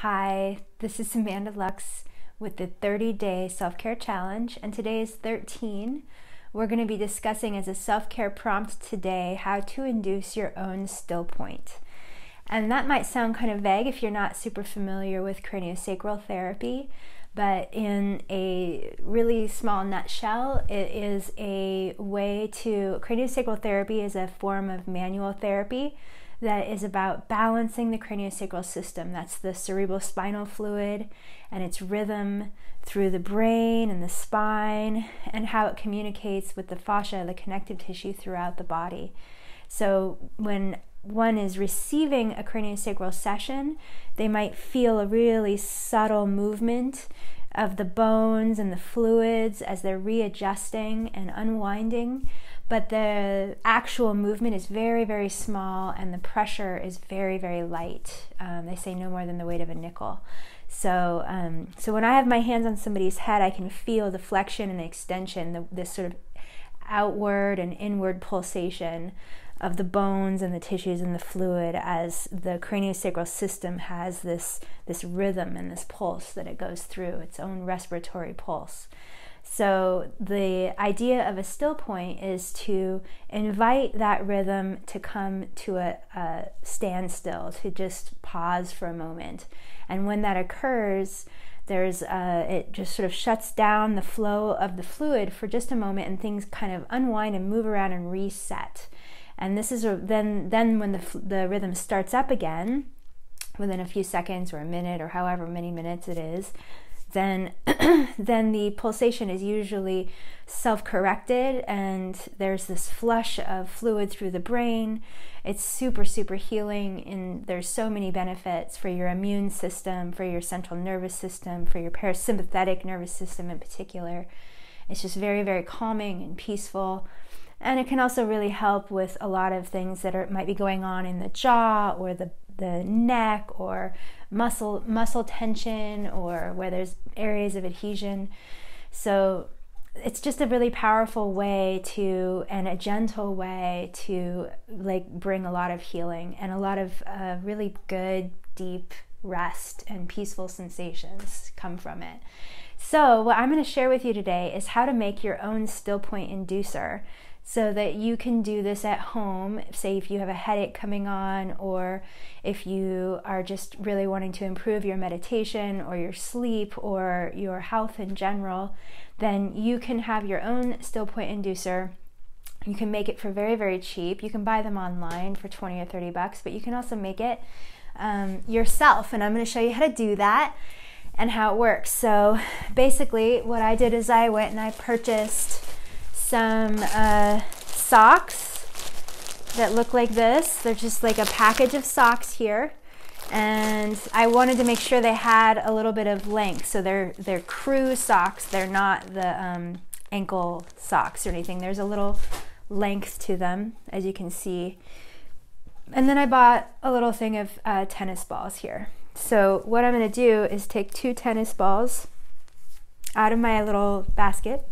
Hi, this is Amanda Lux with the 30-day self-care challenge, and today is 13. We're going to be discussing as a self-care prompt today how to induce your own still point. And that might sound kind of vague if you're not super familiar with craniosacral therapy, but in a really small nutshell, it is a way to, craniosacral therapy is a form of manual therapy that is about balancing the craniosacral system. That's the cerebrospinal fluid and its rhythm through the brain and the spine, and how it communicates with the fascia, the connective tissue throughout the body. So when one is receiving a craniosacral session, they might feel a really subtle movement of the bones and the fluids as they're readjusting and unwinding, but the actual movement is very, very small and the pressure is very, very light. They say no more than the weight of a nickel. So when I have my hands on somebody's head, I can feel the flexion and extension, this sort of outward and inward pulsation of the bones and the tissues and the fluid as the craniosacral system has this rhythm and this pulse that it goes through, its own respiratory pulse. So the idea of a still point is to invite that rhythm to come to a standstill, to just pause for a moment. And when that occurs, it just sort of shuts down the flow of the fluid for just a moment, and things kind of unwind and move around and reset. And this is then when the rhythm starts up again, within a few seconds or a minute or however many minutes it is, then the pulsation is usually self-corrected and there's this flush of fluid through the brain. It's super, super healing, and there's so many benefits for your immune system, for your central nervous system, for your parasympathetic nervous system in particular. It's just very, very calming and peaceful. And it can also really help with a lot of things that might be going on in the jaw or the neck, or muscle tension, or where there's areas of adhesion. So it's just a really powerful way and a gentle way to bring a lot of healing and a lot of really good, deep rest and peaceful sensations come from it. So what I'm going to share with you today is how to make your own still point inducer, so that you can do this at home. Say if you have a headache coming on, or if you are just really wanting to improve your meditation or your sleep or your health in general, then you can have your own still point inducer. You can make it for very, very cheap. You can buy them online for 20 or 30 bucks, but you can also make it yourself. And I'm going to show you how to do that and how it works. So basically what I did is I went and I purchased some socks that look like this. They're just like a package of socks here, and I wanted to make sure they had a little bit of length. So they're crew socks. They're not the ankle socks or anything. There's a little length to them, as you can see. And then I bought a little thing of tennis balls here. So what I'm going to do is take 2 tennis balls out of my little basket,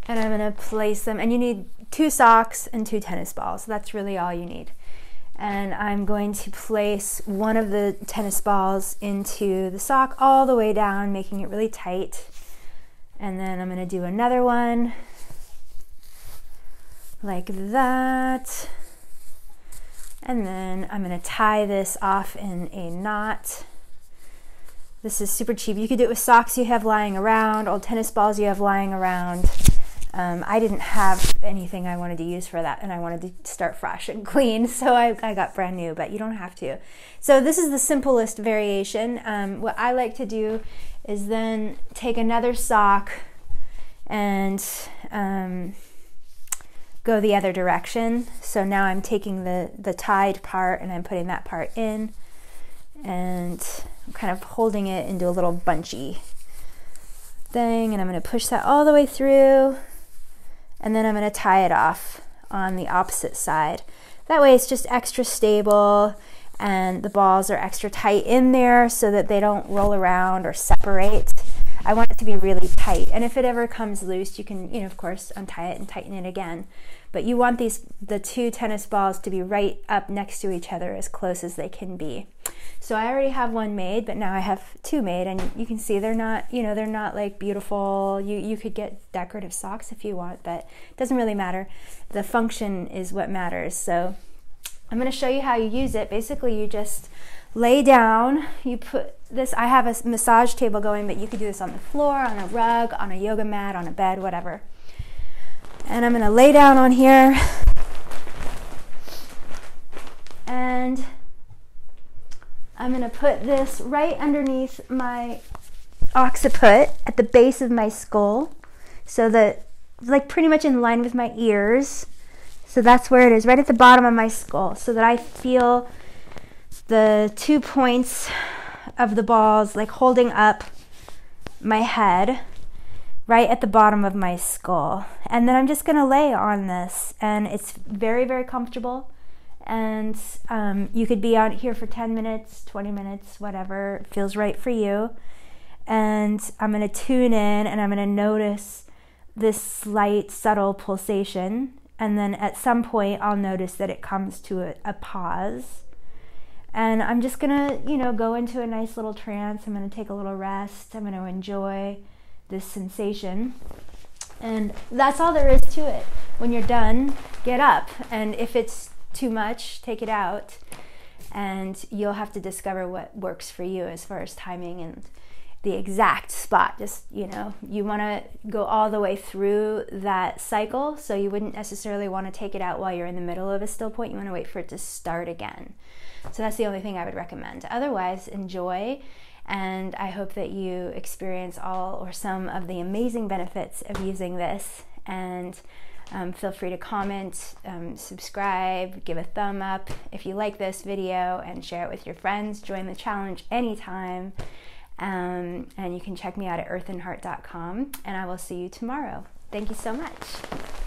and I'm going to place them, and you need 2 socks and 2 tennis balls. That's really all you need. And I'm going to place one of the tennis balls into the sock all the way down, making it really tight. And then I'm going to do another one like that. And then I'm going to tie this off in a knot. This is super cheap. You could do it with socks you have lying around, old tennis balls you have lying around. I didn't have anything I wanted to use for that, and I wanted to start fresh and clean, so I got brand new, but you don't have to. So this is the simplest variation. What I like to do is then take another sock and go the other direction. So now I'm taking the tied part and I'm putting that part in, and I'm kind of holding it into a little bunchy thing, and I'm going to push that all the way through. And then I'm going to tie it off on the opposite side. That way it's just extra stable, and the balls are extra tight in there so that they don't roll around or separate. I want it to be really tight. And if it ever comes loose, you can, you know, of course, untie it and tighten it again. But you want the two tennis balls to be right up next to each other, as close as they can be. So I already have one made, but now I have two made, and you can see they're not, you know, they're not like beautiful. You could get decorative socks if you want, but it doesn't really matter. The function is what matters. So I'm going to show you how you use it. Basically, you just lay down, you put this, I have a massage table going, but you could do this on the floor, on a rug, on a yoga mat, on a bed, whatever. And I'm going to lay down on here, and I'm going to put this right underneath my occiput at the base of my skull, so that, like, pretty much in line with my ears. So that's where it is, right at the bottom of my skull, so that I feel the 2 points of the balls like holding up my head right at the bottom of my skull. And then I'm just going to lay on this, and it's very, very comfortable. And you could be out here for 10 minutes, 20 minutes, whatever feels right for you. And I'm going to tune in, and I'm going to notice this slight, subtle pulsation. And then at some point, I'll notice that it comes to a pause. And I'm just going to, you know, go into a nice little trance. I'm going to take a little rest. I'm going to enjoy this sensation. And that's all there is to it. When you're done, get up. And if it's too much, take it out. And you'll have to discover what works for you as far as timing and the exact spot. Just, you know, you want to go all the way through that cycle, so you wouldn't necessarily want to take it out while you're in the middle of a still point. You want to wait for it to start again. So that's the only thing I would recommend. Otherwise, enjoy, and I hope that you experience all or some of the amazing benefits of using this. And feel free to comment, subscribe, give a thumb up if you like this video, and share it with your friends. Join the challenge anytime. And you can check me out at earthandheart.com, and I will see you tomorrow. Thank you so much.